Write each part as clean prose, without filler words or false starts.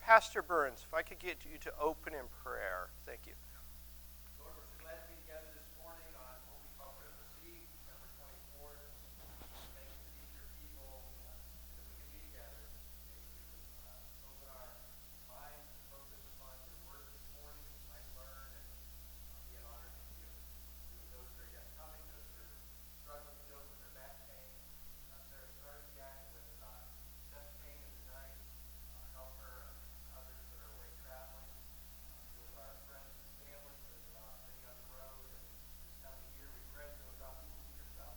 Pastor Burns, if I could get you to open in prayer. Thank you. Lord, we're so glad to be together this morning on what we call Christmas Eve, December 24th. Thank you to be your people, that we can be together. May we open our minds to focus upon your word this morning, that we might learn and be an honor to you. Be with those that are yet coming, those that are struggling still with their back pain. Sarah started yet with chest pain in the night. Help her and others that are away traveling. Be with our friends and family that are many on the road. And this time of year, we pray that you'll draw people to yourself.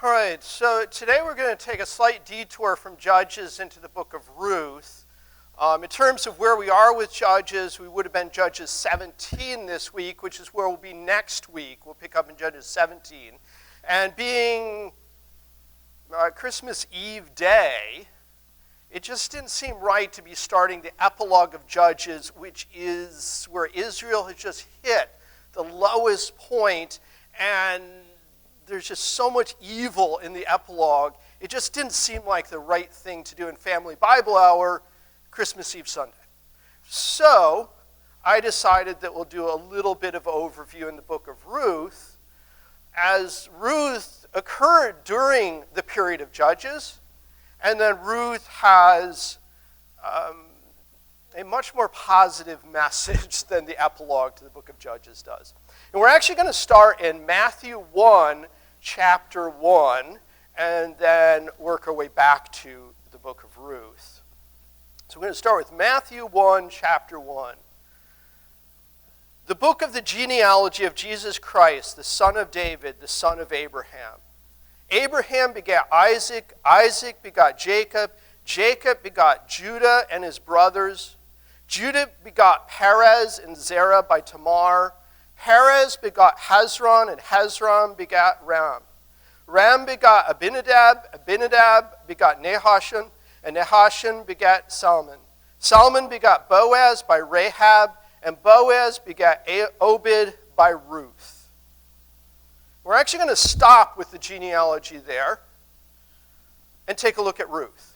All right, so today we're going to take a slight detour from Judges into the book of Ruth. In terms of where we are with Judges, we would have been Judges 17 this week, which is where we'll be next week. We'll pick up in Judges 17. And being Christmas Eve day, it just didn't seem right to be starting the epilogue of Judges, which is where Israel has just hit the lowest point, and there's just so much evil in the epilogue. It just didn't seem like the right thing to do in Family Bible Hour, Christmas Eve Sunday. So I decided that we'll do a little bit of overview in the book of Ruth, as Ruth occurred during the period of Judges, and then Ruth has a much more positive message than the epilogue to the book of Judges does. And we're actually going to start in Matthew 1, chapter 1, and then work our way back to the book of Ruth. So we're going to start with Matthew 1, chapter 1. The book of the genealogy of Jesus Christ, the son of David, the son of Abraham. Abraham begat Isaac, Isaac begot Jacob, Jacob begot Judah and his brothers. Judah begot Perez and Zerah by Tamar. Perez begot Hezron, and Hezron begot Ram. Ram begot Abinadab, Abinadab begot Nahashon, and Nahashon begat Salmon. Salmon begot Boaz by Rahab, and Boaz begat Obed by Ruth. We're actually going to stop with the genealogy there and take a look at Ruth.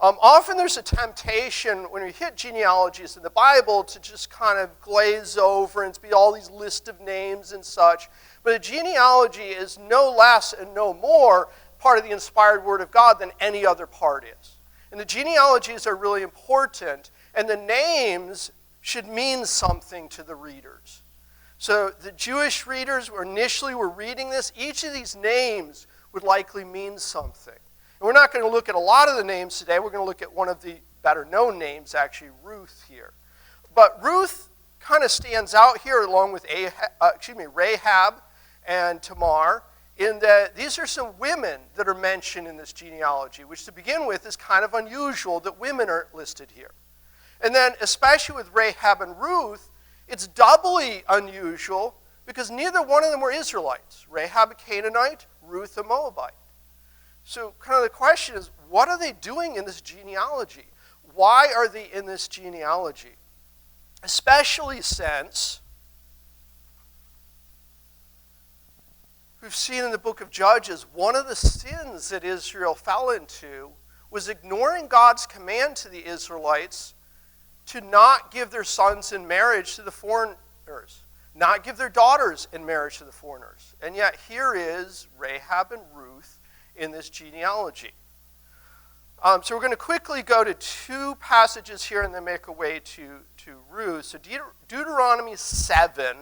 Often there's a temptation when we hit genealogies in the Bible to just kind of glaze over and be all these list of names and such. But a genealogy is no less and no more part of the inspired Word of God than any other part is. And the genealogies are really important, and the names should mean something to the readers. So the Jewish readers initially were reading this. Each of these names would likely mean something. And we're not going to look at a lot of the names today. We're going to look at one of the better-known names, actually, Ruth here. But Ruth kind of stands out here along with Rahab and Tamar, in that these are some women that are mentioned in this genealogy, which to begin with is kind of unusual that women are listed here. And then, especially with Rahab and Ruth, it's doubly unusual because neither one of them were Israelites. Rahab a Canaanite, Ruth a Moabite. So kind of the question is, what are they doing in this genealogy? Why are they in this genealogy? Especially since we've seen in the book of Judges, one of the sins that Israel fell into was ignoring God's command to the Israelites to not give their sons in marriage to the foreigners, not give their daughters in marriage to the foreigners. And yet here is Rahab and Ruth in this genealogy. So we're going to quickly go to two passages here and then make our way to Ruth. So Deuteronomy 7,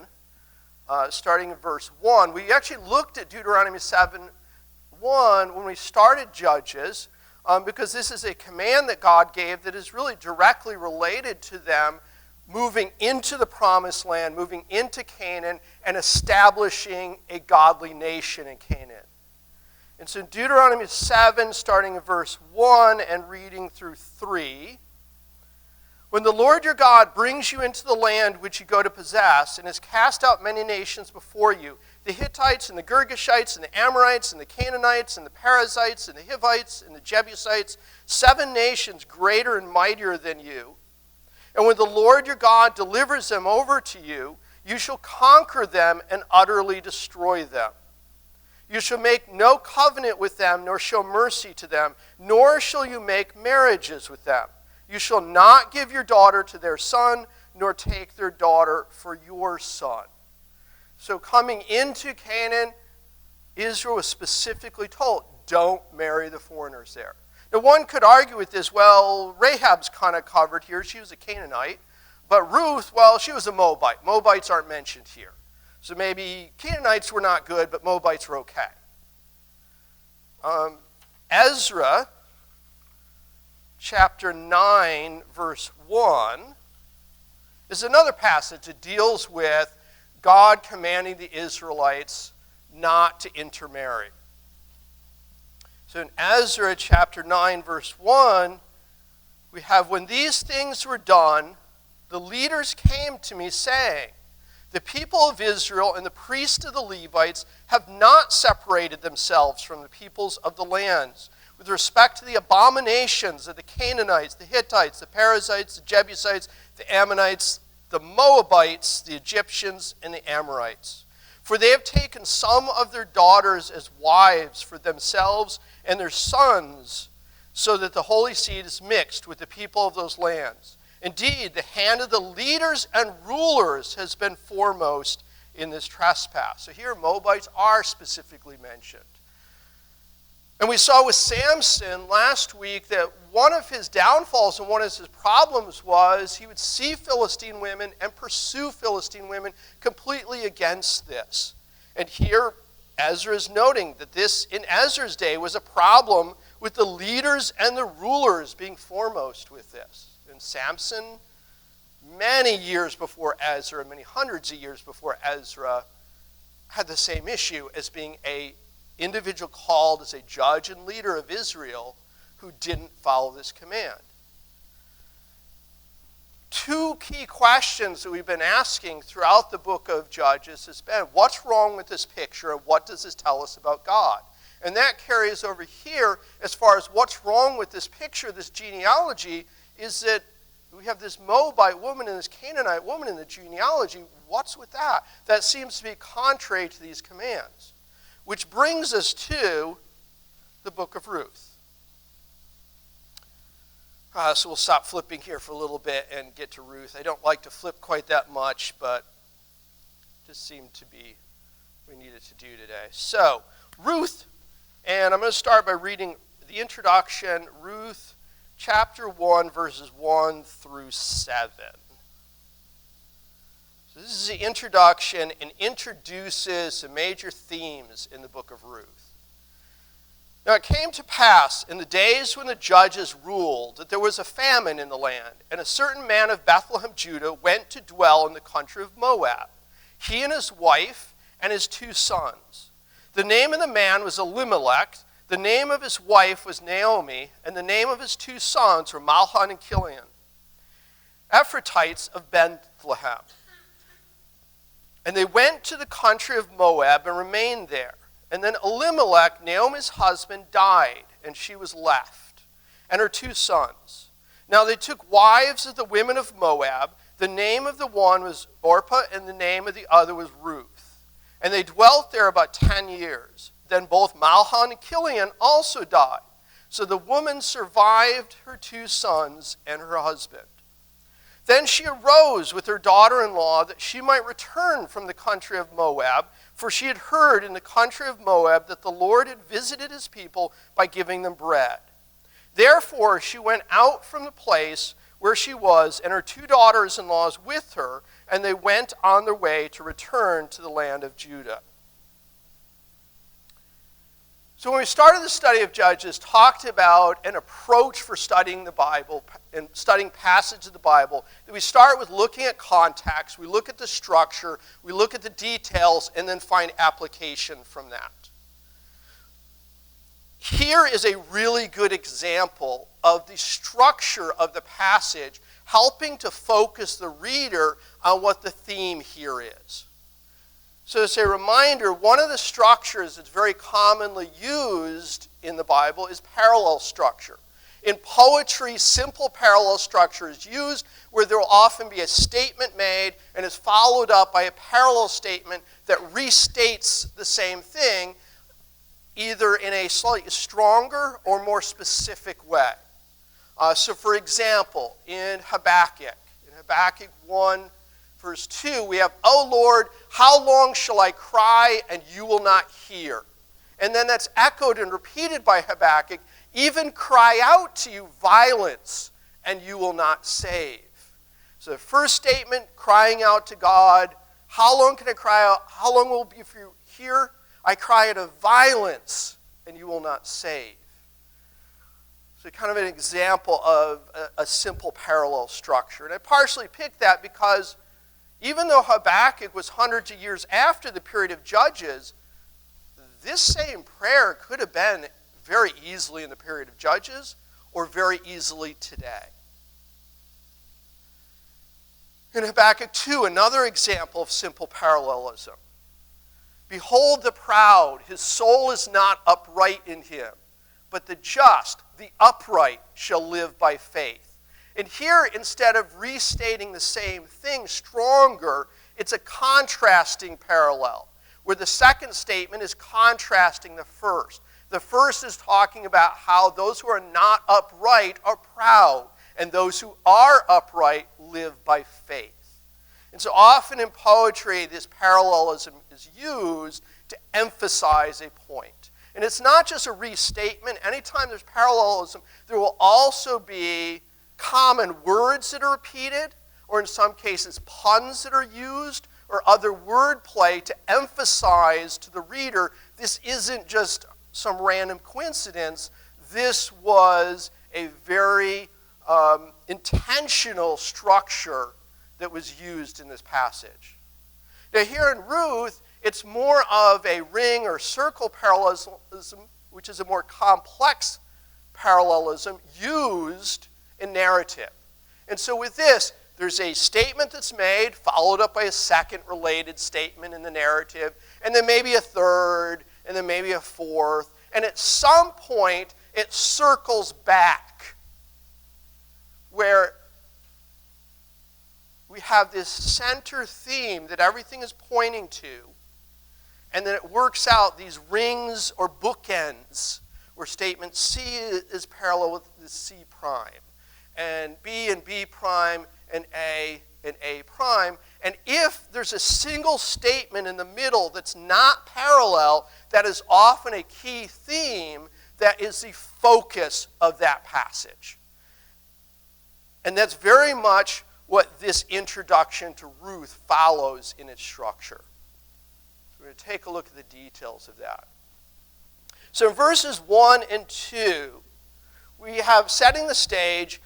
starting in verse 1. We actually looked at Deuteronomy 7:1 when we started Judges, because this is a command that God gave that is really directly related to them moving into the promised land, moving into Canaan, and establishing a godly nation in Canaan. And so Deuteronomy 7, starting in verse 1 and reading through 3. When the Lord your God brings you into the land which you go to possess, and has cast out many nations before you, the Hittites and the Girgashites and the Amorites and the Canaanites and the Perizzites and the Hivites and the Jebusites, 7 nations greater and mightier than you. And when the Lord your God delivers them over to you, you shall conquer them and utterly destroy them. You shall make no covenant with them, nor show mercy to them, nor shall you make marriages with them. You shall not give your daughter to their son, nor take their daughter for your son. So coming into Canaan, Israel was specifically told, don't marry the foreigners there. Now one could argue with this, well, Rahab's kind of covered here. She was a Canaanite. But Ruth, well, she was a Moabite. Moabites aren't mentioned here. So maybe Canaanites were not good, but Moabites were okay. Ezra, chapter 9, verse 1, is another passage that deals with God commanding the Israelites not to intermarry. So in Ezra, chapter 9, verse 1, we have, when these things were done, the leaders came to me saying, the people of Israel and the priests of the Levites have not separated themselves from the peoples of the lands with respect to the abominations of the Canaanites, the Hittites, the Perizzites, the Jebusites, the Ammonites, the Moabites, the Egyptians, and the Amorites. For they have taken some of their daughters as wives for themselves and their sons, so that the holy seed is mixed with the people of those lands. Indeed, the hand of the leaders and rulers has been foremost in this trespass. So here Moabites are specifically mentioned. And we saw with Samson last week that one of his downfalls and one of his problems was he would see Philistine women and pursue Philistine women completely against this. And here Ezra is noting that this, in Ezra's day, was a problem with the leaders and the rulers being foremost with this. And Samson, many years before Ezra, many hundreds of years before Ezra, had the same issue as being an individual called as a judge and leader of Israel who didn't follow this command. Two key questions that we've been asking throughout the book of Judges has been, what's wrong with this picture and what does this tell us about God? And that carries over here as far as what's wrong with this picture, this genealogy, is that we have this Moabite woman and this Canaanite woman in the genealogy. What's with that? That seems to be contrary to these commands. Which brings us to the book of Ruth. So we'll stop flipping here for a little bit and get to Ruth. I don't like to flip quite that much, but it just seemed to be we needed to do today. So, Ruth, and I'm going to start by reading the introduction, Ruth chapter 1, verses 1 through 7. So this is the introduction and introduces some major themes in the book of Ruth. Now it came to pass in the days when the judges ruled that there was a famine in the land, and a certain man of Bethlehem, Judah, went to dwell in the country of Moab, he and his wife and his 2 sons. The name of the man was Elimelech, the name of his wife was Naomi, and the name of his 2 sons were Mahlon and Chilion, Ephrathites of Bethlehem. And they went to the country of Moab and remained there. And then Elimelech, Naomi's husband, died, and she was left, and her 2 sons. Now they took wives of the women of Moab. The name of the one was Orpah, and the name of the other was Ruth. And they dwelt there about 10 years. Then both Mahlon and Chilion also died. So the woman survived her 2 sons and her husband. Then she arose with her daughter-in-law that she might return from the country of Moab, for she had heard in the country of Moab that the Lord had visited his people by giving them bread. Therefore she went out from the place where she was, and her 2 daughters-in-laws with her, and they went on their way to return to the land of Judah. So when we started the study of Judges, talked about an approach for studying the Bible and studying passages of the Bible, that we start with looking at context, we look at the structure, we look at the details, and then find application from that. Here is a really good example of the structure of the passage, helping to focus the reader on what the theme here is. So as a reminder, one of the structures that's very commonly used in the Bible is parallel structure. In poetry, simple parallel structure is used where there will often be a statement made and is followed up by a parallel statement that restates the same thing, either in a slightly stronger or more specific way. So for example, in Habakkuk 1, verse 2, we have, "O Lord, how long shall I cry and you will not hear?" And then that's echoed and repeated by Habakkuk, "Even cry out to you violence and you will not save." So the first statement, crying out to God, how long can I cry out? How long will it be if you hear? I cry out of violence and you will not save. So kind of an example of a simple parallel structure. And I partially picked that because even though Habakkuk was hundreds of years after the period of Judges, this same prayer could have been very easily in the period of Judges or very easily today. In Habakkuk 2, another example of simple parallelism. "Behold the proud, his soul is not upright in him, but the just, the upright, shall live by faith." And here, instead of restating the same thing stronger, it's a contrasting parallel, where the second statement is contrasting the first. The first is talking about how those who are not upright are proud, and those who are upright live by faith. And so often in poetry, this parallelism is used to emphasize a point. And it's not just a restatement. Anytime there's parallelism, there will also be common words that are repeated, or in some cases puns that are used, or other wordplay to emphasize to the reader, this isn't just some random coincidence. This was a very intentional structure that was used in this passage. Now here in Ruth, it's more of a ring or circle parallelism, which is a more complex parallelism used in narrative. And so with this, there's a statement that's made, followed up by a second related statement in the narrative, and then maybe a third, and then maybe a fourth. And at some point, it circles back, where we have this center theme that everything is pointing to, and then it works out these rings or bookends, where statement C is parallel with the C prime, and B prime, and A prime. And if there's a single statement in the middle that's not parallel, that is often a key theme that is the focus of that passage. And that's very much what this introduction to Ruth follows in its structure. So we're going to take a look at the details of that. So in verses 1 and 2, we have setting the stage.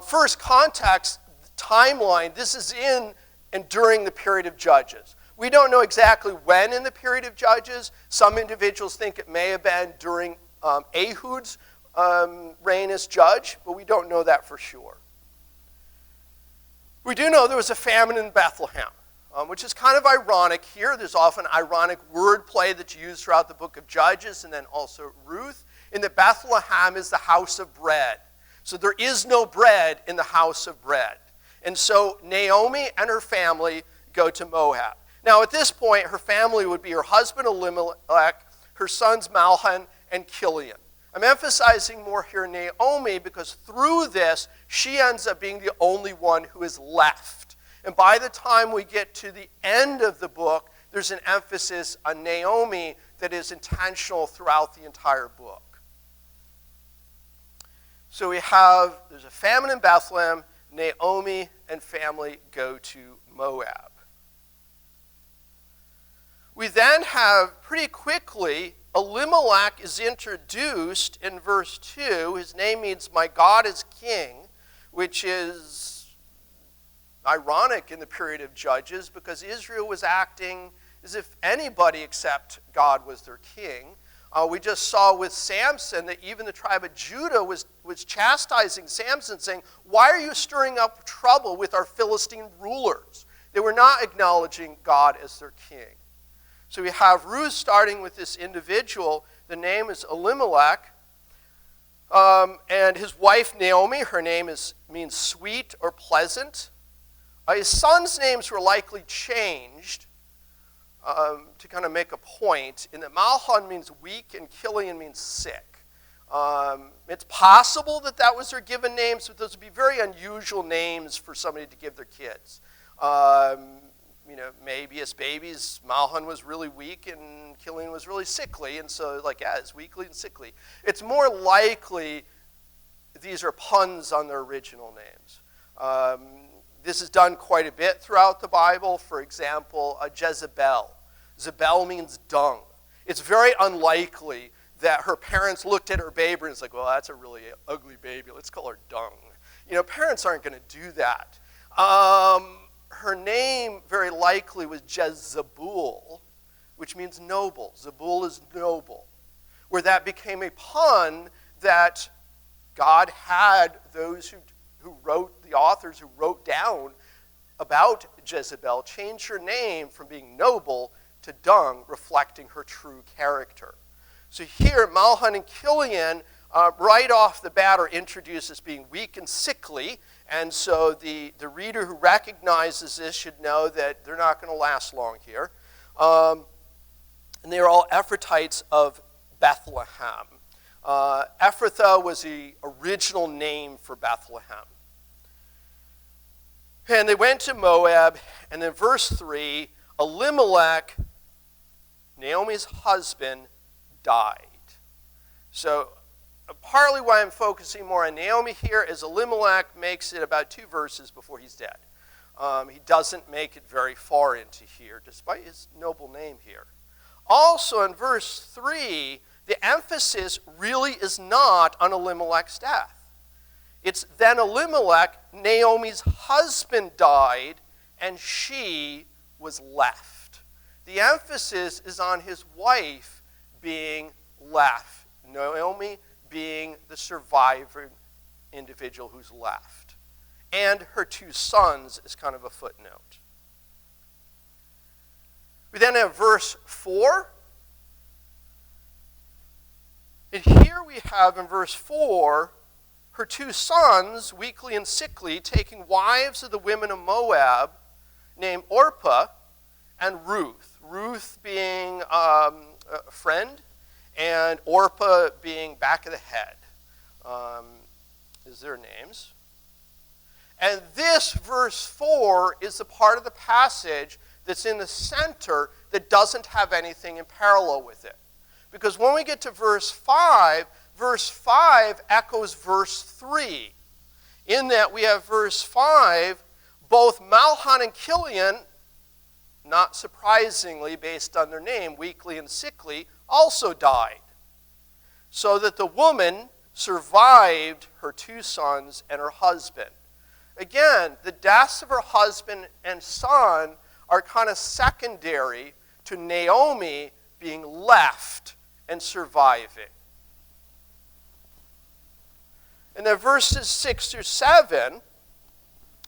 First, context, timeline. This is in and during the period of Judges. We don't know exactly when in the period of Judges. Some individuals think it may have been during Ehud's reign as judge, but we don't know that for sure. We do know there was a famine in Bethlehem, which is kind of ironic here. There's often ironic wordplay that's used throughout the book of Judges and then also Ruth, in that Bethlehem is the house of bread. So there is no bread in the house of bread. And so Naomi and her family go to Moab. Now at this point, her family would be her husband Elimelech, her sons Mahlon and Chilion. I'm emphasizing more here Naomi because through this, she ends up being the only one who is left. And by the time we get to the end of the book, there's an emphasis on Naomi that is intentional throughout the entire book. So there's a famine in Bethlehem, Naomi and family go to Moab. We then have pretty quickly Elimelech is introduced in verse 2. His name means "my God is king," which is ironic in the period of Judges because Israel was acting as if anybody except God was their king. We just saw with Samson that even the tribe of Judah was chastising Samson, saying, "Why are you stirring up trouble with our Philistine rulers?" They were not acknowledging God as their king. So we have Ruth starting with this individual. The name is Elimelech. And his wife Naomi, her name means sweet or pleasant. His sons' names were likely changed. to kind of make a point in that Mahlon means weak and Kilian means sick. It's possible that that was their given names, but those would be very unusual names for somebody to give their kids. Maybe as babies, Mahlon was really weak and Kilian was really sickly, and so it's weakly and sickly. It's more likely these are puns on their original names. This is done quite a bit throughout the Bible. For example, Jezebel. Zebel means dung. It's very unlikely that her parents looked at her baby and it's like, well, that's a really ugly baby. Let's call her dung. Parents aren't going to do that. Her name very likely was Jezebul, which means noble. Zebul is noble. Where that became a pun that God had those who wrote, the authors who wrote down about Jezebel, change her name from being noble to dung, reflecting her true character. So here, Mahlon and Kilian, right off the bat, are introduced as being weak and sickly, and so the reader who recognizes this should know that they're not going to last long here. And they are all Ephrathites of Bethlehem. Ephrathah was the original name for Bethlehem. And they went to Moab, and in verse 3, Elimelech, Naomi's husband, died. So partly why I'm focusing more on Naomi here is Elimelech makes it about 2 verses before he's dead. He doesn't make it very far into here, despite his noble name here. Also in verse 3, the emphasis really is not on Elimelech's death. It's then Elimelech, Naomi's husband, died, and she was left. The emphasis is on his wife being left. Naomi being the surviving individual who's left. And her 2 sons is kind of a footnote. We then have verse 4. And here we have in verse 4, her 2 sons, weakly and sickly, taking wives of the women of Moab, named Orpah and Ruth. Ruth being a friend, and Orpah being back of the head, is their names. And this, verse 4, is the part of the passage that's in the center that doesn't have anything in parallel with it. Because when we get to verse 5 echoes verse 3. In that we have verse 5, both Mahlon and Kilian, not surprisingly based on their name, weakly and sickly, also died. So that the woman survived her 2 sons and her husband. Again, the deaths of her husband and son are kind of secondary to Naomi being left and surviving. And then verses 6 through 7,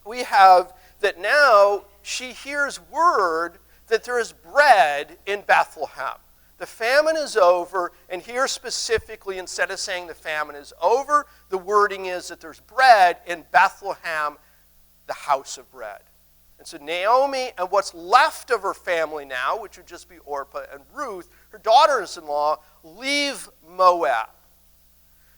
we have that now she hears word that there is bread in Bethlehem. The famine is over, and here specifically, instead of saying the famine is over, the wording is that there's bread in Bethlehem, the house of bread. And so Naomi and what's left of her family now, which would just be Orpah and Ruth, her daughters-in-law, leave Moab.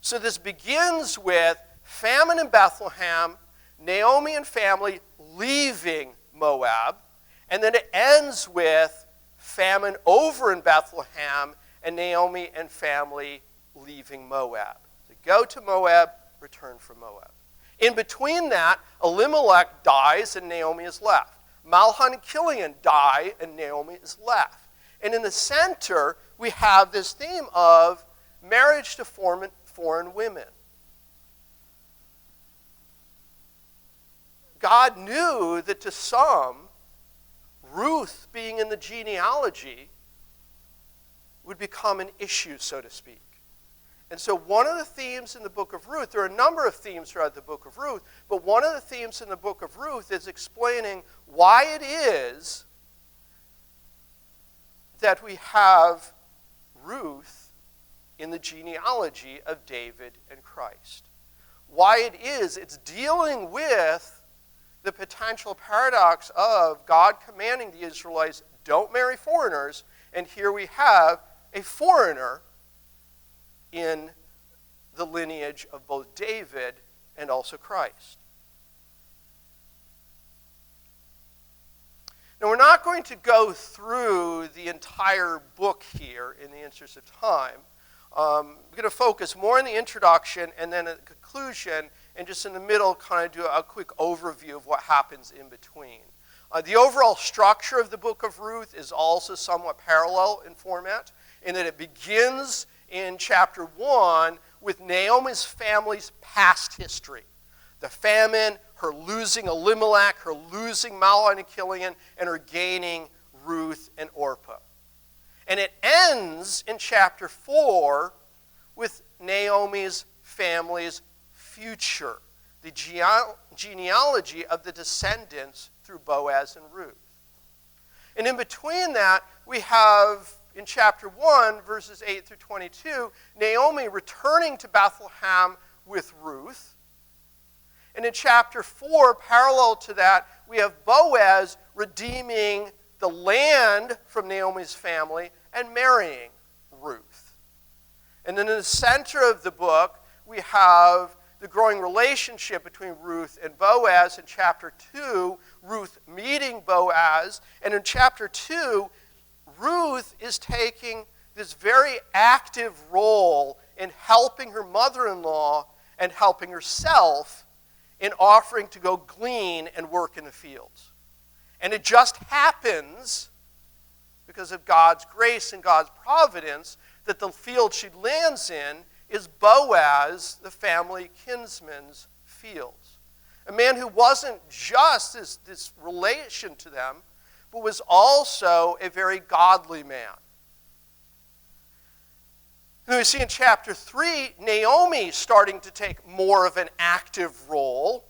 So this begins with famine in Bethlehem, Naomi and family leaving Moab, and then it ends with famine over in Bethlehem and Naomi and family leaving Moab. So go to Moab, return from Moab. In between that, Elimelech dies and Naomi is left. Mahlon and Kilian die and Naomi is left. And in the center, we have this theme of marriage to foreign women. God knew that to some, Ruth being in the genealogy would become an issue, so to speak. And so one of the themes in the book of Ruth, there are a number of themes throughout the book of Ruth, but one of the themes in the book of Ruth is explaining why it is that we have Ruth in the genealogy of David and Christ. Why it is, it's dealing with the potential paradox of God commanding the Israelites, don't marry foreigners. And here we have a foreigner in the lineage of both David and also Christ. Now, we're not going to go through the entire book here in the interest of time. We're going to focus more on the introduction and then at the conclusion, and just in the middle kind of do a quick overview of what happens in between. The overall structure of the book of Ruth is also somewhat parallel in format, in that it begins in chapter 1 with Naomi's family's past history. The famine, her losing Elimelech, her losing Mahlon and Chilion, and her gaining Ruth and Orpah. And it ends in chapter 4 with Naomi's family's future, the genealogy of the descendants through Boaz and Ruth. And in between that, we have, in chapter 1, verses 8 through 22, Naomi returning to Bethlehem with Ruth. And in chapter 4, parallel to that, we have Boaz redeeming the land from Naomi's family and marrying Ruth. And then in the center of the book, we have the growing relationship between Ruth and Boaz. In chapter 2, Ruth meeting Boaz. And in chapter 2, Ruth is taking this very active role in helping her mother-in-law and helping herself in offering to go glean and work in the fields. And it just happens, because of God's grace and God's providence, that the field she lands in is Boaz, the family kinsman's fields. A man who wasn't just this relation to them, but was also a very godly man. And we see in chapter 3, Naomi starting to take more of an active role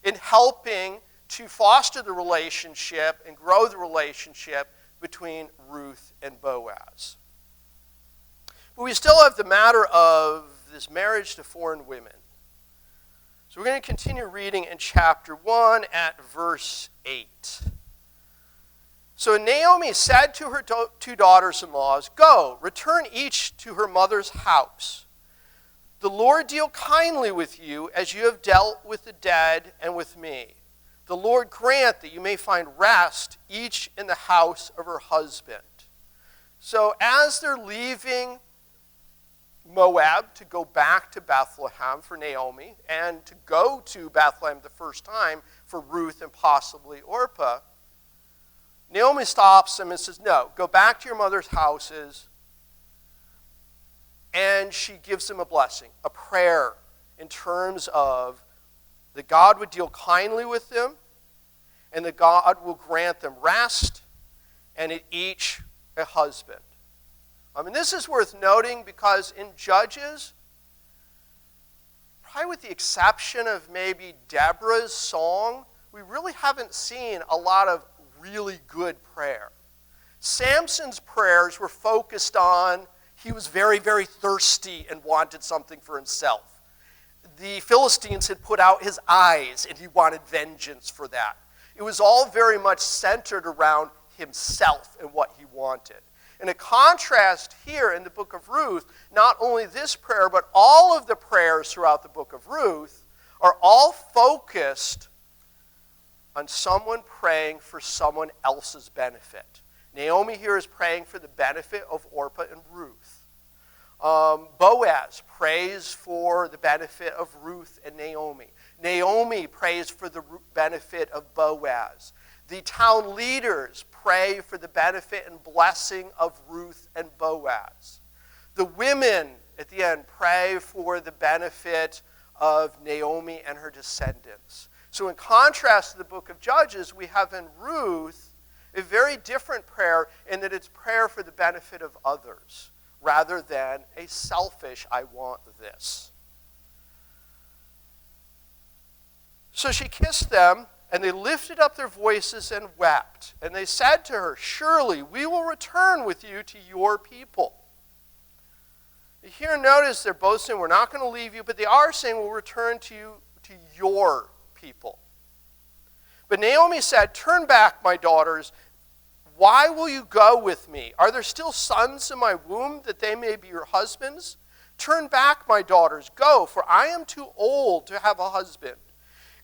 in helping to foster the relationship and grow the relationship between Ruth and Boaz. But we still have the matter of this marriage to foreign women. So we're going to continue reading in chapter 1 at verse 8. So Naomi said to her two daughters-in-laws, "Go, return each to her mother's house. The Lord deal kindly with you as you have dealt with the dead and with me. The Lord grant that you may find rest, each in the house of her husband." So as they're leaving Moab to go back to Bethlehem for Naomi, and to go to Bethlehem the first time for Ruth and possibly Orpah, Naomi stops them and says, "No, go back to your mother's houses." And she gives them a blessing, a prayer, in terms of that God would deal kindly with them, and that God will grant them rest, and each a husband. And this is worth noting because in Judges, probably with the exception of maybe Deborah's song, we really haven't seen a lot of really good prayer. Samson's prayers were focused on he was very, very thirsty and wanted something for himself. The Philistines had put out his eyes and he wanted vengeance for that. It was all very much centered around himself and what he wanted. In a contrast here in the book of Ruth, not only this prayer, but all of the prayers throughout the book of Ruth are all focused on someone praying for someone else's benefit. Naomi here is praying for the benefit of Orpah and Ruth. Boaz prays for the benefit of Ruth and Naomi. Naomi prays for the benefit of Boaz. The town leaders pray for the benefit and blessing of Ruth and Boaz. The women at the end pray for the benefit of Naomi and her descendants. So in contrast to the book of Judges, we have in Ruth a very different prayer in that it's prayer for the benefit of others rather than a selfish, I want this. So she kissed them, and they lifted up their voices and wept. And they said to her, "Surely we will return with you to your people." Here notice they're both saying, "We're not going to leave you," but they are saying, "We'll return to you, to your people." But Naomi said, "Turn back, my daughters. Why will you go with me? Are there still sons in my womb that they may be your husbands? Turn back, my daughters, go, for I am too old to have a husband.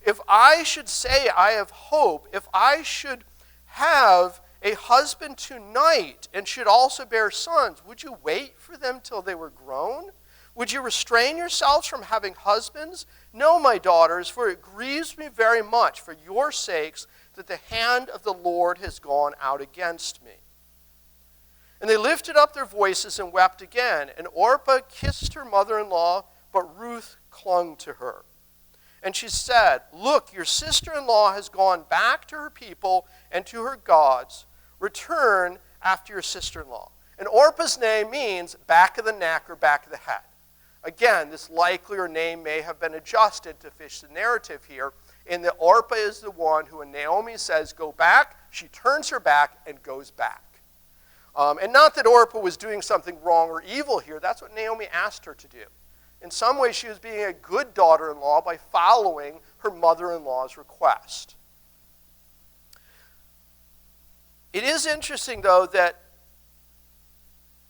If I should say I have hope, if I should have a husband tonight and should also bear sons, would you wait for them till they were grown? Would you restrain yourselves from having husbands? No, my daughters, for it grieves me very much for your sakes that the hand of the Lord has gone out against me. And they lifted up their voices and wept again. And Orpah kissed her mother-in-law, but Ruth clung to her. And she said, look, your sister-in-law has gone back to her people and to her gods. Return after your sister-in-law. And Orpah's name means back of the neck or back of the head. Again, this likelier name may have been adjusted to fit the narrative here, in that Orpah is the one who, when Naomi says, go back, she turns her back and goes back. And not that Orpah was doing something wrong or evil here. That's what Naomi asked her to do. In some ways, she was being a good daughter-in-law by following her mother-in-law's request. It is interesting, though, that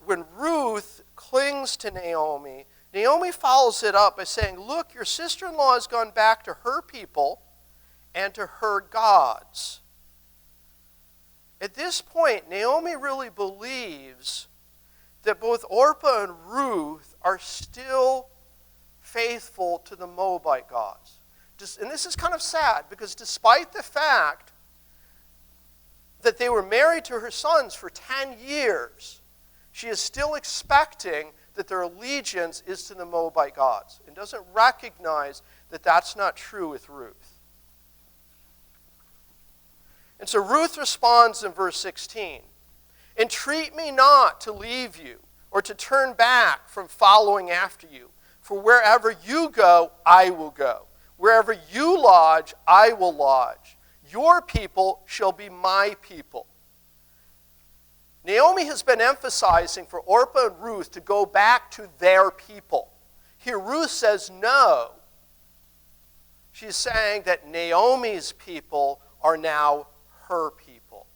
when Ruth clings to Naomi, Naomi follows it up by saying, look, your sister-in-law has gone back to her people and to her gods. At this point, Naomi really believes that both Orpah and Ruth are still faithful to the Moabite gods. And this is kind of sad, because despite the fact that they were married to her sons for 10 years, she is still expecting that their allegiance is to the Moabite gods, and doesn't recognize that that's not true with Ruth. And so Ruth responds in verse 16, entreat me not to leave you or to turn back from following after you. For wherever you go, I will go. Wherever you lodge, I will lodge. Your people shall be my people. Naomi has been emphasizing for Orpah and Ruth to go back to their people. Here Ruth says no. She's saying that Naomi's people are now her people.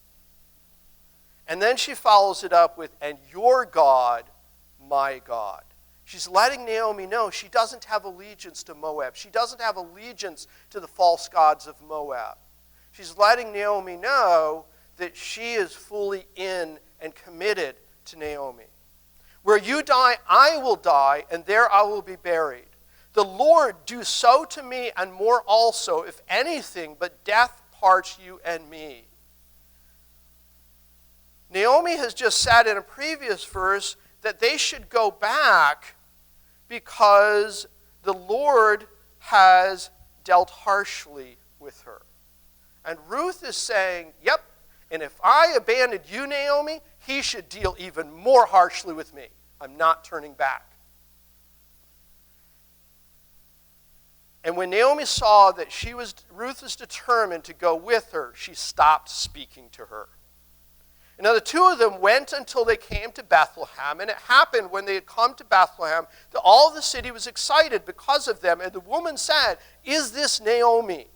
And then she follows it up with, and your God, my God. She's letting Naomi know she doesn't have allegiance to Moab. She doesn't have allegiance to the false gods of Moab. She's letting Naomi know that she is fully in and committed to Naomi. Where you die, I will die, and there I will be buried. The Lord do so to me and more also, if anything but death parts you and me. Naomi has just said in a previous verse that they should go back because the Lord has dealt harshly with her. And Ruth is saying, yep, and if I abandoned you, Naomi, he should deal even more harshly with me. I'm not turning back. And when Naomi saw that Ruth was determined to go with her, she stopped speaking to her. And now the two of them went until they came to Bethlehem. And it happened when they had come to Bethlehem that all the city was excited because of them. And the woman said, is this Naomi?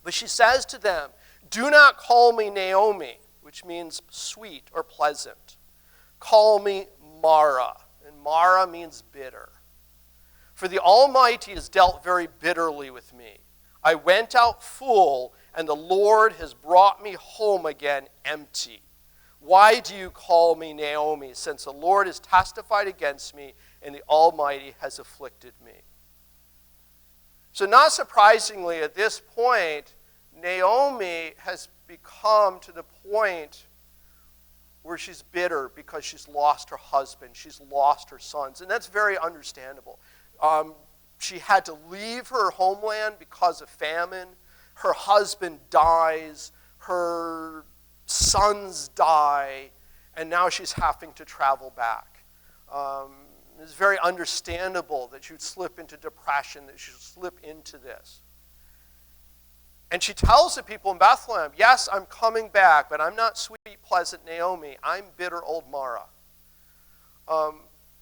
But she says to them, do not call me Naomi, which means sweet or pleasant. Call me Mara. And Mara means bitter. For the Almighty has dealt very bitterly with me. I went out full, and the Lord has brought me home again empty. Why do you call me Naomi, since the Lord has testified against me, and the Almighty has afflicted me? So not surprisingly, at this point, Naomi has become to the point where she's bitter because she's lost her husband, she's lost her sons, and that's very understandable. She had to leave her homeland because of famine. Her husband dies, her sons die, and now she's having to travel back. It's very understandable that she would slip into depression, that she would slip into this. And she tells the people in Bethlehem, yes, I'm coming back, but I'm not sweet, pleasant Naomi. I'm bitter old Mara.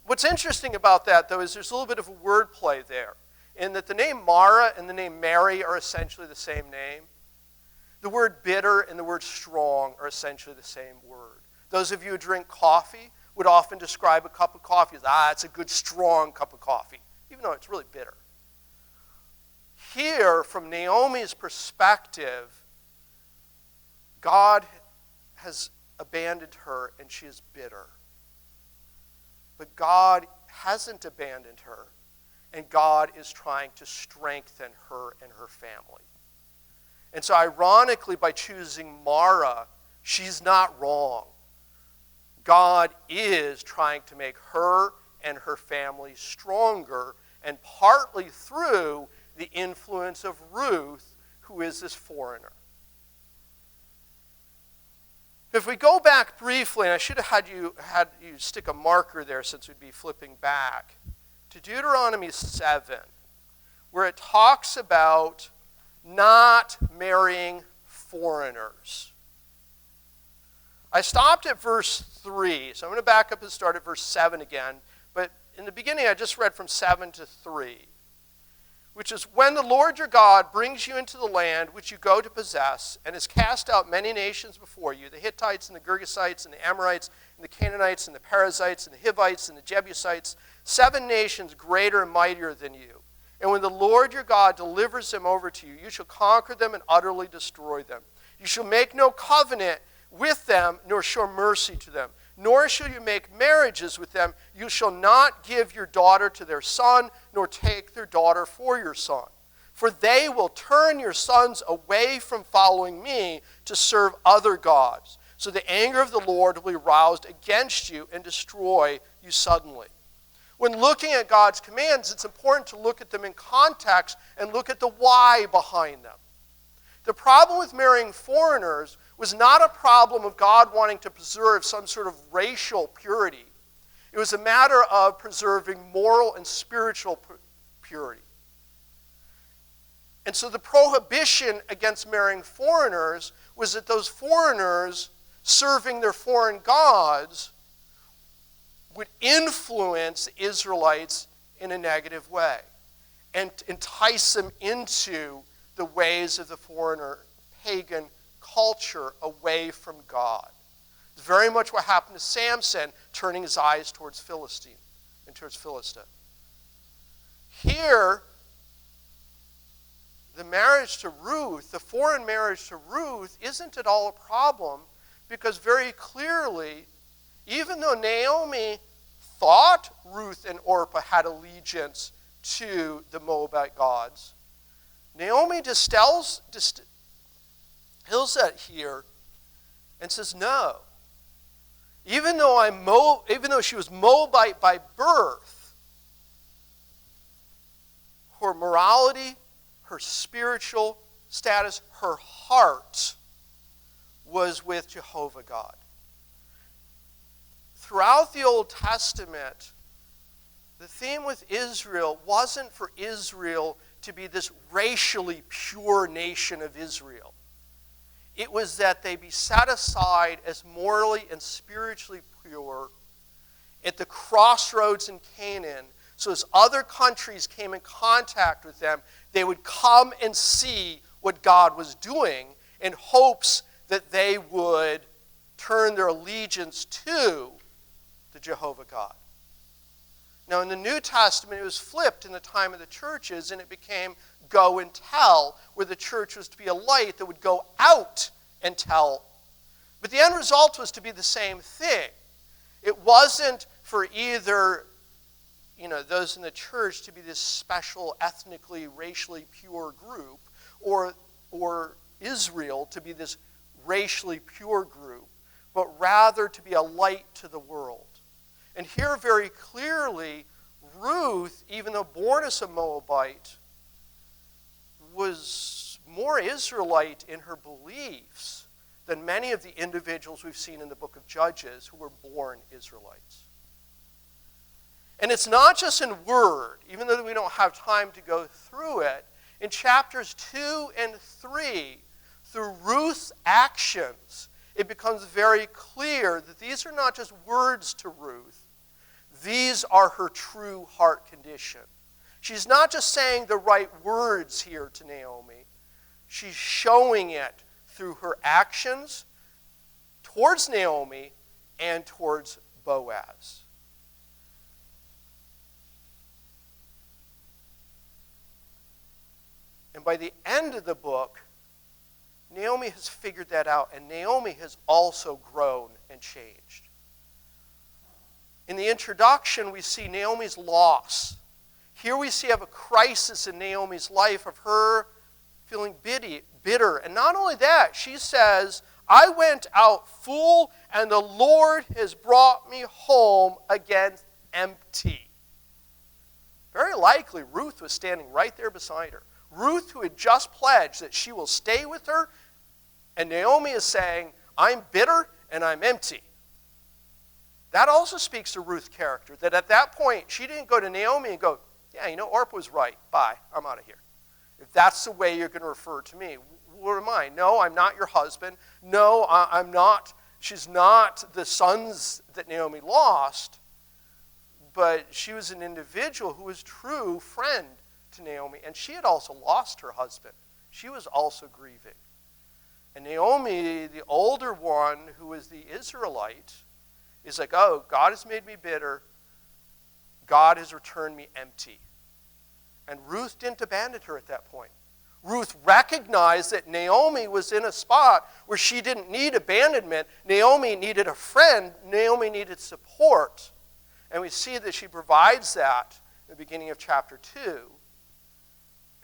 What's interesting about that, though, is there's a little bit of a wordplay there, in that the name Mara and the name Mary are essentially the same name. The word bitter and the word strong are essentially the same word. Those of you who drink coffee would often describe a cup of coffee as, it's a good strong cup of coffee, even though it's really bitter. Here, from Naomi's perspective, God has abandoned her and she is bitter. But God hasn't abandoned her, and God is trying to strengthen her and her family. And so ironically, by choosing Mara, she's not wrong. God is trying to make her and her family stronger, and partly through the influence of Ruth, who is this foreigner. If we go back briefly, and I should have had you stick a marker there since we'd be flipping back, to Deuteronomy 7, where it talks about not marrying foreigners. I stopped at verse 3, so I'm going to back up and start at verse 7 again. But in the beginning, I just read from 7 to 3, which is, when the Lord your God brings you into the land which you go to possess, and has cast out many nations before you, the Hittites and the Girgashites and the Amorites and the Canaanites and the Perizzites and the Hivites and the Jebusites, 7 nations greater and mightier than you. And when the Lord your God delivers them over to you, you shall conquer them and utterly destroy them. You shall make no covenant with them, nor show mercy to them, nor shall you make marriages with them. You shall not give your daughter to their son, nor take their daughter for your son. For they will turn your sons away from following me to serve other gods. So the anger of the Lord will be roused against you and destroy you suddenly. When looking at God's commands, it's important to look at them in context and look at the why behind them. The problem with marrying foreigners was not a problem of God wanting to preserve some sort of racial purity. It was a matter of preserving moral and spiritual purity. And so the prohibition against marrying foreigners was that those foreigners serving their foreign gods would influence the Israelites in a negative way and entice them into the ways of the foreigner pagan culture away from God. It's very much what happened to Samson, turning his eyes towards Philistine and towards Philistia. Here, the marriage to Ruth, the foreign marriage to Ruth, isn't at all a problem, because very clearly, even though Naomi thought Ruth and Orpah had allegiance to the Moabite gods, Naomi distills that here and says, no. Even though she was Moabite by birth, her morality, her spiritual status, her heart was with Jehovah God. Throughout the Old Testament, the theme with Israel wasn't for Israel to be this racially pure nation of Israel. It was that they be set aside as morally and spiritually pure at the crossroads in Canaan, so as other countries came in contact with them, they would come and see what God was doing in hopes that they would turn their allegiance to the Jehovah God. Now, in the New Testament, it was flipped in the time of the churches, and it became go and tell, where the church was to be a light that would go out and tell. But the end result was to be the same thing. It wasn't for either, those in the church to be this special, ethnically, racially pure group, or Israel to be this racially pure group, but rather to be a light to the world. And here very clearly, Ruth, even though born as a Moabite, was more Israelite in her beliefs than many of the individuals we've seen in the book of Judges who were born Israelites. And it's not just in word, even though we don't have time to go through it. In chapters 2 and 3, through Ruth's actions, it becomes very clear that these are not just words to Ruth. These are her true heart condition. She's not just saying the right words here to Naomi. She's showing it through her actions towards Naomi and towards Boaz. And by the end of the book, Naomi has figured that out, and Naomi has also grown and changed. In the introduction, we see Naomi's loss. Here we see a crisis in Naomi's life of her feeling bitter. And not only that, she says, I went out full, and the Lord has brought me home again empty. Very likely, Ruth was standing right there beside her. Ruth, who had just pledged that she will stay with her, and Naomi is saying, I'm bitter and I'm empty. That also speaks to Ruth's character, that at that point, she didn't go to Naomi and go, yeah, you know, Orpah was right. Bye, I'm out of here. If that's the way you're going to refer to me, what am I? No, I'm not your husband. No, I'm not. She's not the sons that Naomi lost, but she was an individual who was true friend to Naomi, and she had also lost her husband. She was also grieving. And Naomi, the older one, who was the Israelite, is like, oh, God has made me bitter. God has returned me empty. And Ruth didn't abandon her at that point. Ruth recognized that Naomi was in a spot where she didn't need abandonment. Naomi needed a friend. Naomi needed support. And we see that she provides that in the beginning of chapter 2.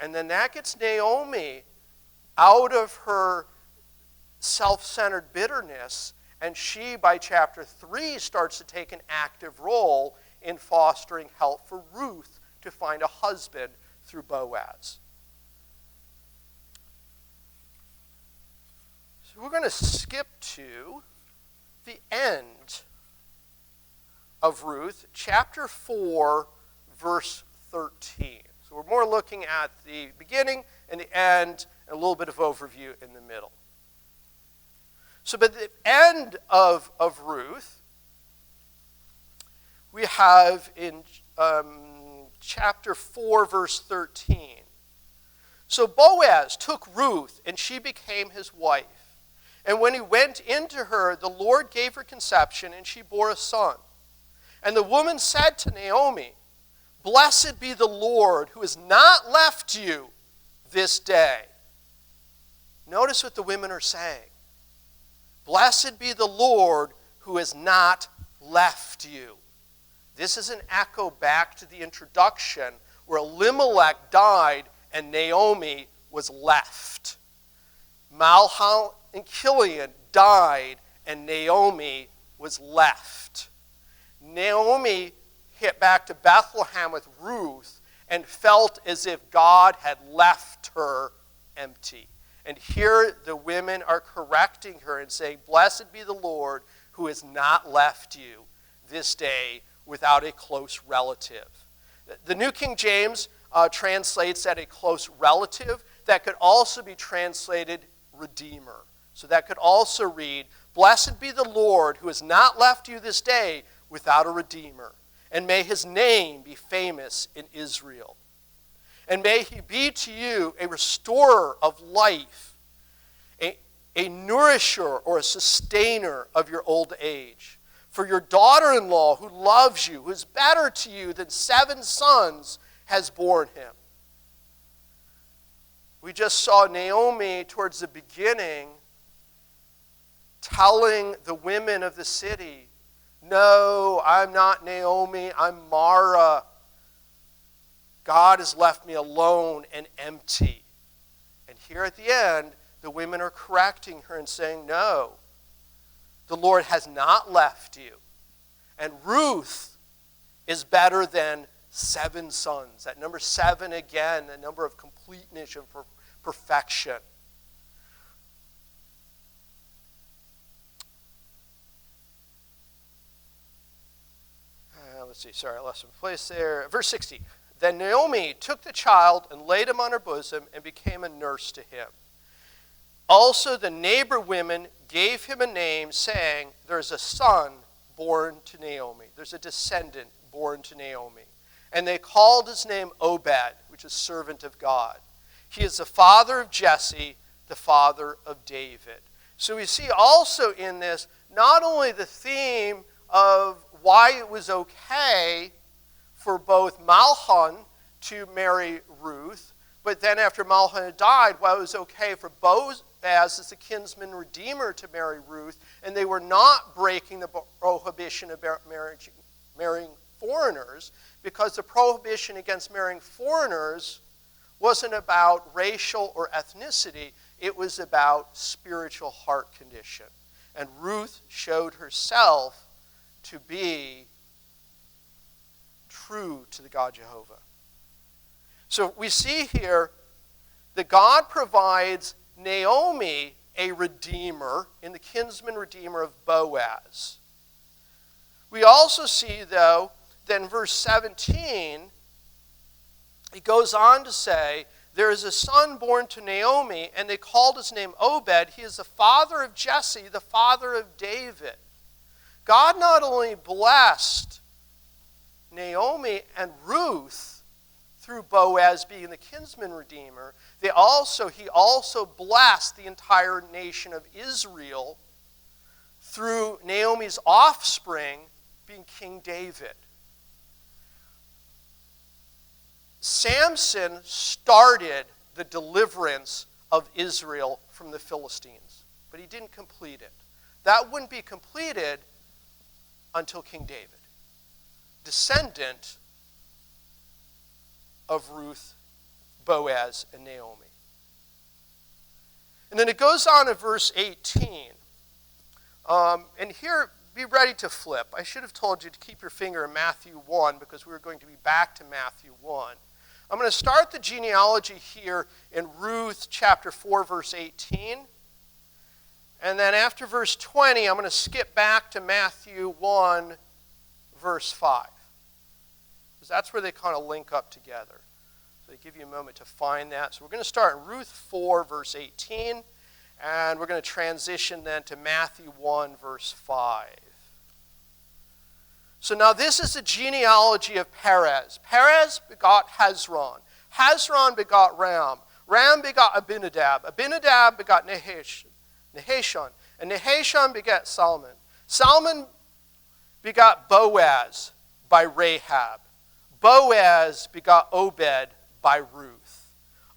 And then that gets Naomi out of her self-centered bitterness, and she, by chapter 3, starts to take an active role in fostering help for Ruth to find a husband through Boaz. So we're going to skip to the end of Ruth, chapter 4, verse 13. So we're more looking at the beginning and the end, and a little bit of overview in the middle. So by the end of Ruth, we have in chapter 4, verse 13. So Boaz took Ruth, and she became his wife. And when he went into her, the Lord gave her conception, and she bore a son. And the woman said to Naomi, Blessed be the Lord, who has not left you this day. Notice what the women are saying. Blessed be the Lord, who has not left you. This is an echo back to the introduction where Elimelech died and Naomi was left. Mahlon and Chilion died and Naomi was left. Naomi hit back to Bethlehem with Ruth and felt as if God had left her empty. And here the women are correcting her and saying, Blessed be the Lord who has not left you this day without a close relative. The New King James translates that a close relative. That could also be translated redeemer. So that could also read, Blessed be the Lord who has not left you this day without a redeemer. And may his name be famous in Israel. And may he be to you a restorer of life, a nourisher or a sustainer of your old age. For your daughter-in-law who loves you, who is better to you than 7 sons, has borne him. We just saw Naomi towards the beginning telling the women of the city, no, I'm not Naomi, I'm Mara. God has left me alone and empty. And here at the end, the women are correcting her and saying, no, the Lord has not left you. And Ruth is better than 7 sons. That number 7, again, the number of completeness and perfection. Let's see, sorry, I lost some place there. Verse 60. Then Naomi took the child and laid him on her bosom and became a nurse to him. Also the neighbor women gave him a name, saying, there's a son born to Naomi. There's a descendant born to Naomi. And they called his name Obed, which is servant of God. He is the father of Jesse, the father of David. So we see also in this not only the theme of why it was okay for both Mahlon to marry Ruth, but then after Mahlon had died, why it was okay for Boaz as a kinsman redeemer to marry Ruth, and they were not breaking the prohibition about marrying foreigners, because the prohibition against marrying foreigners wasn't about racial or ethnicity, it was about spiritual heart condition. And Ruth showed herself to be true to the God Jehovah. So we see here that God provides Naomi a redeemer in the kinsman redeemer of Boaz. We also see, though, that in verse 17, he goes on to say, there is a son born to Naomi, and they called his name Obed. He is the father of Jesse, the father of David. God not only blessed Naomi and Ruth through Boaz being the kinsman redeemer, he also blessed the entire nation of Israel through Naomi's offspring being King David. Samson started the deliverance of Israel from the Philistines, but he didn't complete it. That wouldn't be completed until King David, descendant of Ruth, Boaz, and Naomi. And then it goes on in verse 18. And here, be ready to flip. I should have told you to keep your finger in Matthew 1 because we were going to be back to Matthew 1. I'm going to start the genealogy here in Ruth chapter 4, verse 18. And then after verse 20, I'm going to skip back to Matthew 1, verse 5. Because that's where they kind of link up together. So I give you a moment to find that. So we're going to start in Ruth 4, verse 18. And we're going to transition then to Matthew 1, verse 5. So now this is the genealogy of Perez. Perez begot Hezron. Hezron begot Ram. Ram begot Abinadab. Abinadab begot Nahashon. And Nahashon begot Salmon. Salmon begot Boaz by Rahab. Boaz begot Obed by Ruth.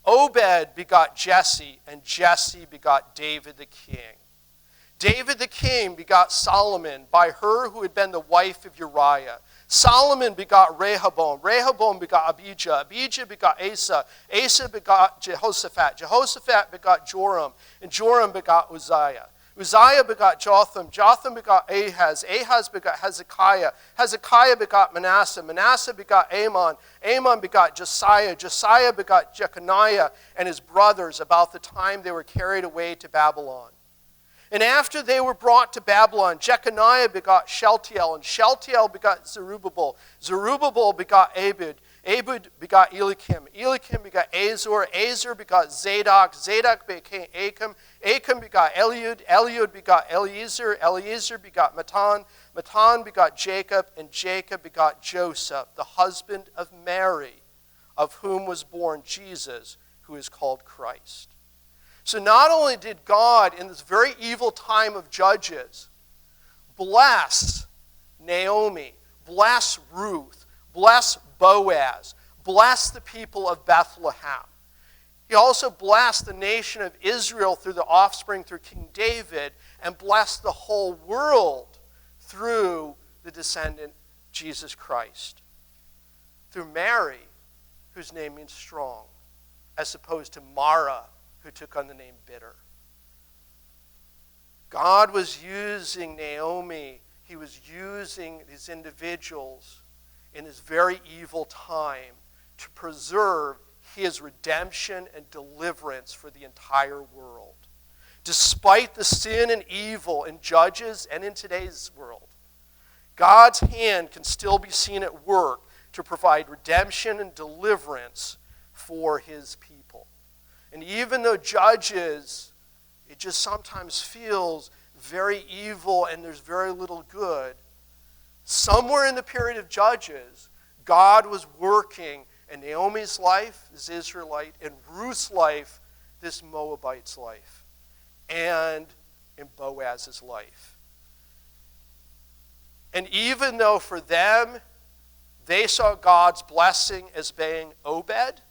Obed begot Jesse, and Jesse begot David the king. David the king begot Solomon by her who had been the wife of Uriah. Solomon begot Rehoboam. Rehoboam begot Abijah. Abijah begot Asa. Asa begot Jehoshaphat. Jehoshaphat begot Joram. And Joram begot Uzziah. Uzziah begot Jotham. Jotham begot Ahaz. Ahaz begot Hezekiah. Hezekiah begot Manasseh. Manasseh begot Amon. Amon begot Josiah. Josiah begot Jeconiah and his brothers about the time they were carried away to Babylon. And after they were brought to Babylon, Jeconiah begot Shealtiel, and Shealtiel begot Zerubbabel. Zerubbabel begot Abud. Abud begot Eliakim. Eliakim begot Azor. Azor begot Zadok. Zadok became Achim. Achim begot Eliud. Eliud begot Eliezer. Eliezer begot Matan. Matan begot Jacob. And Jacob begot Joseph, the husband of Mary, of whom was born Jesus, who is called Christ. So not only did God, in this very evil time of Judges, bless Naomi, bless Ruth, bless Boaz, bless the people of Bethlehem. He also blessed the nation of Israel through the offspring, through King David, and blessed the whole world through the descendant, Jesus Christ. Through Mary, whose name means strong, as opposed to Mara, who took on the name bitter. God was using Naomi. He was using these individuals in this very evil time to preserve his redemption and deliverance for the entire world. Despite the sin and evil in Judges and in today's world, God's hand can still be seen at work to provide redemption and deliverance for his people. And even though Judges, it just sometimes feels very evil and there's very little good, somewhere in the period of Judges, God was working in Naomi's life as Israelite, in Ruth's life this Moabite's life and in Boaz's life. And even though for them, they saw God's blessing as being Obed,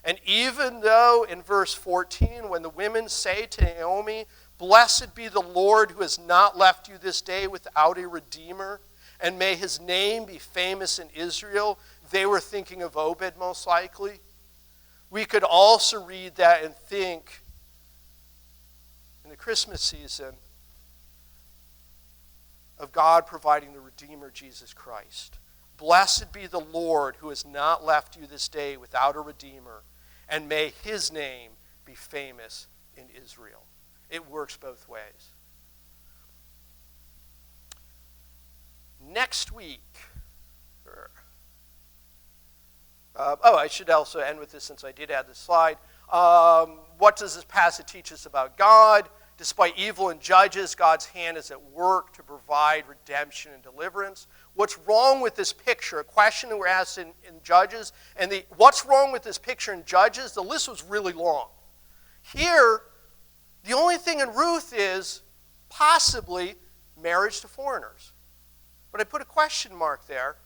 and even though in verse 14, when the women say to Naomi, "Blessed be the Lord who has not left you this day without a redeemer, and may his name be famous in Israel," they were thinking of Obed most likely. We could also read that and think in the Christmas season of God providing the Redeemer, Jesus Christ. Blessed be the Lord who has not left you this day without a Redeemer, and may his name be famous in Israel. It works both ways. Next week, I should also end with this since I did add this slide. What does this passage teach us about God? Despite evil in Judges, God's hand is at work to provide redemption and deliverance. What's wrong with this picture? A question that we're asked in Judges. And what's wrong with this picture in Judges? The list was really long. Here, the only thing in Ruth is possibly marriage to foreigners. But I put a question mark there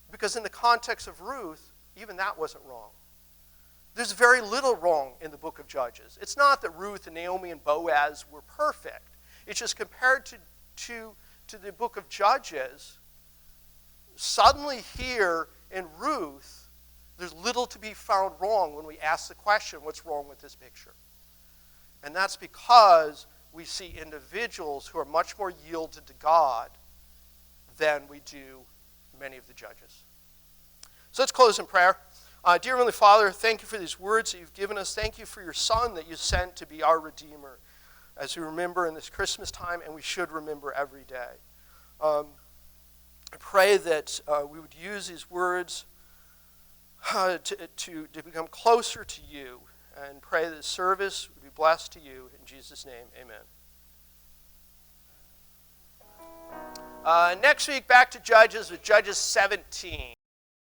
because in the context of Ruth, even that wasn't wrong. There's very little wrong in the book of Judges. It's not that Ruth and Naomi and Boaz were perfect. It's just compared to the book of Judges, suddenly here in Ruth, there's little to be found wrong when we ask the question, what's wrong with this picture? And that's because we see individuals who are much more yielded to God than we do many of the judges. So let's close in prayer. Dear Heavenly Father, thank you for these words that you've given us. Thank you for your Son that you sent to be our Redeemer, as we remember in this Christmas time, and we should remember every day. I pray that we would use these words to become closer to you, and pray that the service would be blessed to you. In Jesus' name, amen. Next week, back to Judges with Judges 17.